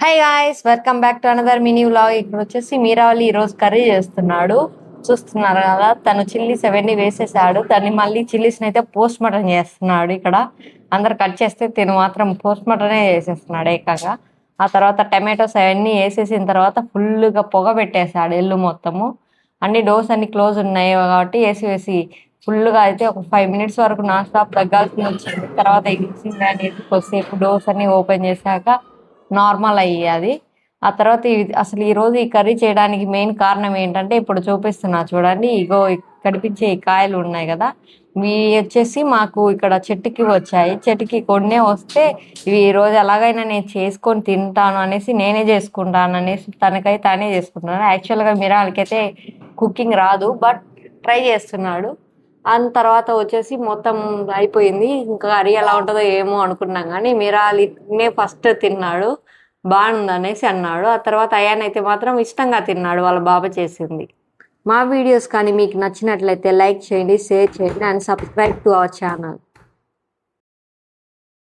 Hi guys, welcome back to another mini vlog. ఇక్కడ వచ్చేసి మీరావళి ఈరోజు కర్రీ చేస్తున్నాడు. చూస్తున్నారు కదా, తను చిల్లీస్ అవన్నీ వేసేసాడు. తను మళ్ళీ చిల్లీస్ని అయితే పోస్ట్ మార్టం చేస్తున్నాడు. ఇక్కడ అందరు కట్ చేస్తే తిను మాత్రం పోస్ట్ మార్టమే చేసేస్తున్నాడు ఏకంగా. ఆ తర్వాత టమాటోస్ అవన్నీ వేసేసిన తర్వాత ఫుల్గా పొగ పెట్టేశాడు ఇల్లు మొత్తము. అన్ని డోర్స్ అన్ని క్లోజ్ ఉన్నాయి కాబట్టి వేసి ఫుల్గా అయితే ఒక 5 minutes వరకు నాన్ స్టాప్ తగ్గాల్సి వచ్చింది. తర్వాత ఎగిసిందని కొద్దిసేపు డోర్స్ అన్ని ఓపెన్ చేశాక నార్మల్ అయ్యేది. ఆ తర్వాత అసలు ఈరోజు ఈ కర్రీ చేయడానికి మెయిన్ కారణం ఏంటంటే ఇప్పుడు చూపిస్తున్నా చూడండి. ఇగో కనిపించే ఈ కాయలు ఉన్నాయి కదా, ఇవి వచ్చేసి మాకు ఇక్కడ చెట్టుకి వచ్చాయి. చెట్టుకి కొన్నే వస్తే ఇవి ఈ రోజు ఎలాగైనా నేను చేసుకొని తింటాను అనేసి నేనే చేసుకుంటాను అనేసి తనకై తానే చేసుకుంటాను. యాక్చువల్గా మిరాలకైతే కుకింగ్ రాదు, బట్ ట్రై చేస్తున్నాడు. దాని తర్వాత వచ్చేసి మొత్తం అయిపోయింది. ఇంకా కర్రీ ఎలా ఉంటుందో ఏమో అనుకున్నాం, కానీ మిరాలినే ఫస్ట్ తిన్నాడు. బాగుంది అనేసి అన్నాడు. ఆ తర్వాత అయాన్ అయితే మాత్రం ఇష్టంగా తిన్నాడు వాళ్ళ బాబా చేసింది. మా వీడియోస్ కానీ మీకు నచ్చినట్లయితే లైక్ చేయండి, షేర్ చేయండి and subscribe to our channel.